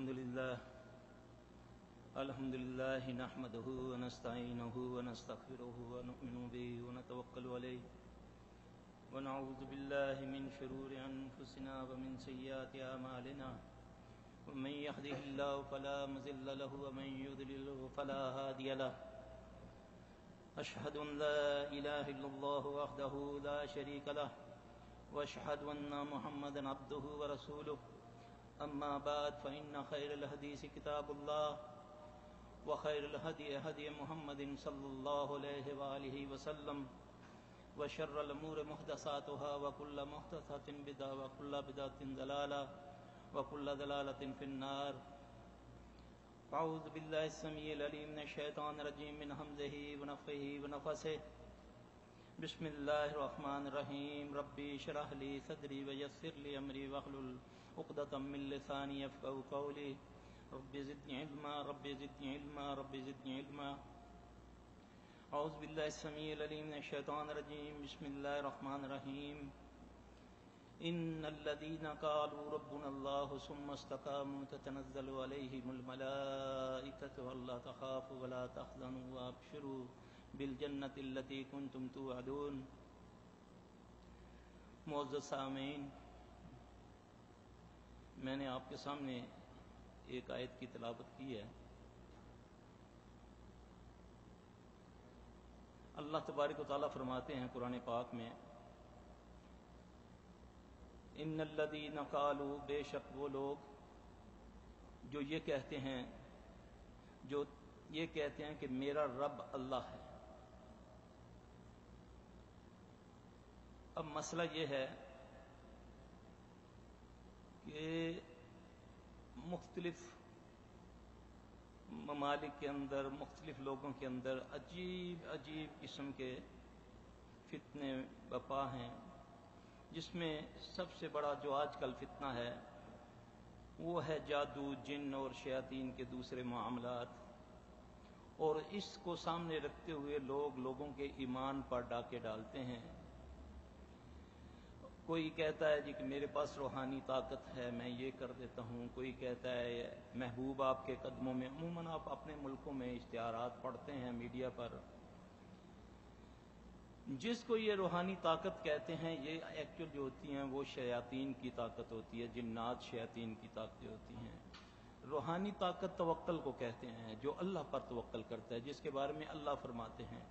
الحمد لله نحمده ونستعينه ونستغفره ونؤمن به ونتوكل عليه ونعوذ بالله من شرور أنفسنا ومن سيئات أعمالنا ومن يهده الله فلا مضل له ومن يضلل فلا هادي له أشهد أن لا إله إلا الله وحده لا شريك له وأشهد أن محمدا عبده ورسوله أما بعد فإن خير الحديث كتاب الله وخير الهدي هدي محمد صلى الله عليه وآله وسلم وشر الأمور محدثاتها وكل محدثة بدعة وكل بدعة ضلالة وكل ضلالة في النار. أعوذ بالله السميع العليم من الشيطان الرجيم من همزه ونفخه ونفثه. بسم الله الرحمن الرحيم. ربي اشرح لي صدري ويسر لي أمري واحلل عقدة من لساني يفقهوا قولي. رب زدني علما رب زدني علما رب زدني علما. أعوذ بالله السميع العليم من الشيطان الرجيم. بسم الله الرحمن الرحيم. إن الذين قالوا ربنا الله ثم استقاموا تتنزل عليهم الملائكة ألا تخافوا ولا تحزنوا وأبشروا بالجنة التي كنتم توعدون. معزز سامعین، میں نے آپ کے سامنے ایک آیت کی تلاوت کی ہے. اللہ تبارک و تعالیٰ فرماتے ہیں قرآن پاک میں، ان الذین قالوا، بے شک وہ لوگ جو یہ کہتے ہیں کہ میرا رب اللہ ہے. اب مسئلہ یہ ہے کہ مختلف ممالک کے اندر، مختلف لوگوں کے اندر عجیب عجیب قسم کے فتنے بپا ہیں، جس میں سب سے بڑا جو آج کل فتنہ ہے وہ ہے جادو، جن اور شیاطین کے دوسرے معاملات. اور اس کو سامنے رکھتے ہوئے لوگوں کے ایمان پر ڈاکے ڈالتے ہیں. کوئی کہتا ہے جی کہ میرے پاس روحانی طاقت ہے، میں یہ کر دیتا ہوں. کوئی کہتا ہے محبوب آپ کے قدموں میں. عموماً آپ اپنے ملکوں میں اشتہارات پڑھتے ہیں میڈیا پر. جس کو یہ روحانی طاقت کہتے ہیں، یہ ایکچوئل جو ہوتی ہیں وہ شیاطین کی طاقت ہوتی ہے، جنات شیاطین کی طاقتیں ہوتی ہیں. روحانی طاقت توکل کو کہتے ہیں، جو اللہ پر توکل کرتا ہے، جس کے بارے میں اللہ فرماتے ہیں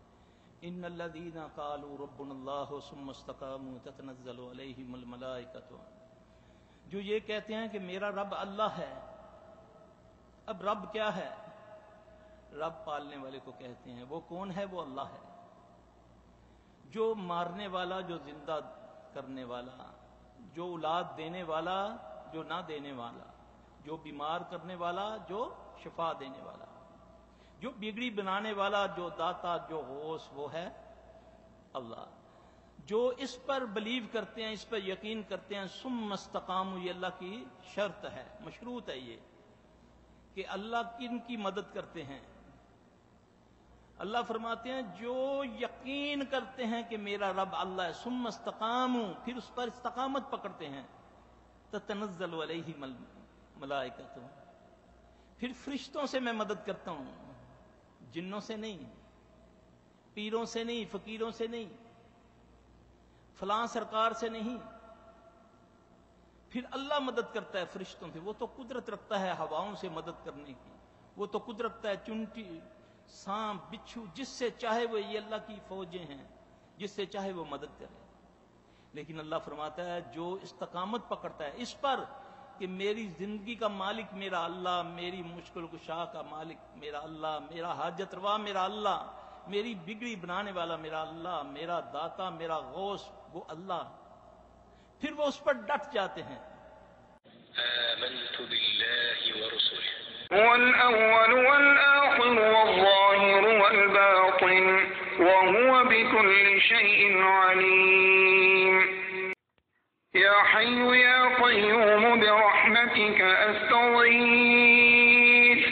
ان الذین قالوا ربنا اللہ ثم استقاموا تتنزل علیہم الملائکۃ. جو یہ کہتے ہیں کہ میرا رب اللہ ہے. اب رب کیا ہے؟ رب پالنے والے کو کہتے ہیں. وہ کون ہے؟ وہ اللہ ہے، جو مارنے والا، جو زندہ کرنے والا، جو اولاد دینے والا، جو نہ دینے والا، جو بیمار کرنے والا، جو شفا دینے والا، جو بگڑی بنانے والا، جو داتا، جو غوث، وہ ہے اللہ. جو اس پر بلیو کرتے ہیں، اس پر یقین کرتے ہیں، ثم استقاموا، یہ اللہ کی شرط ہے، مشروط ہے یہ کہ اللہ کن کی مدد کرتے ہیں. اللہ فرماتے ہیں جو یقین کرتے ہیں کہ میرا رب اللہ ہے، ثم استقاموا، پھر اس پر استقامت پکڑتے ہیں، تتنزل علیہم الملائکۃ، پھر فرشتوں سے میں مدد کرتا ہوں، جنوں سے نہیں، پیروں سے نہیں، فقیروں سے نہیں، فلاں سرکار سے نہیں. پھر اللہ مدد کرتا ہے فرشتوں سے. وہ تو قدرت رکھتا ہے ہواؤں سے مدد کرنے کی، وہ تو قدرت رکھتا ہے چنٹی، سانپ، بچھو، جس سے چاہے وہ، یہ اللہ کی فوجیں ہیں، جس سے چاہے وہ مدد کرے. لیکن اللہ فرماتا ہے جو استقامت پکڑتا ہے اس پر کہ میری زندگی کا مالک میرا اللہ، میری مشکل کشا کا مالک میرا اللہ، میرا حاجت روا میرا اللہ، میری بگڑی بنانے والا میرا اللہ، میرا داتا، میرا غوث وہ اللہ، پھر وہ اس پر ڈٹ جاتے ہیں. آمنت بالله ورسله هو الأول والآخر والظاهر والباطن وهو بكل شيء عليم. يا حي يا قيوم برحمتك أستغيث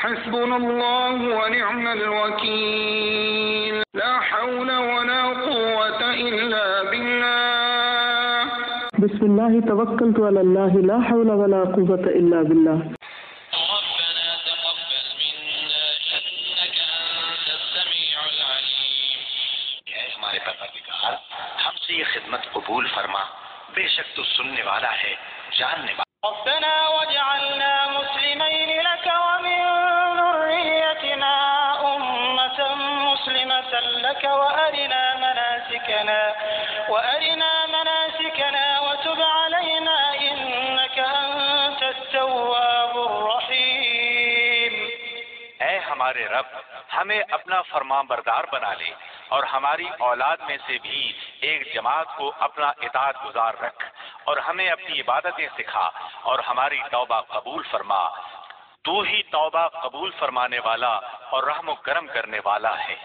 حسبنا الله ونعم الوكيل لا حول ولا قوة إلا بالله بسم الله توكلت على الله لا حول ولا قوة إلا بالله. بے شک تو سننے والا ہے، جاننے والا۔ ربنا واجعلنا مسلمين لك ومن ذريتنا أمة مسلمة لك وأرنا مناسكنا وتب علينا إنك أنت التواب الرحيم۔ اے ہمارے رب، ہمیں اپنا فرمان بردار بنا لے اور ہماری اولاد میں سے بھی ایک جماعت کو اپنا اطاعت گزار رکھ، اور ہمیں اپنی عبادتیں سکھا اور ہماری توبہ قبول فرما۔ تو ہی توبہ قبول فرمانے والا اور رحم و کرم کرنے والا ہے۔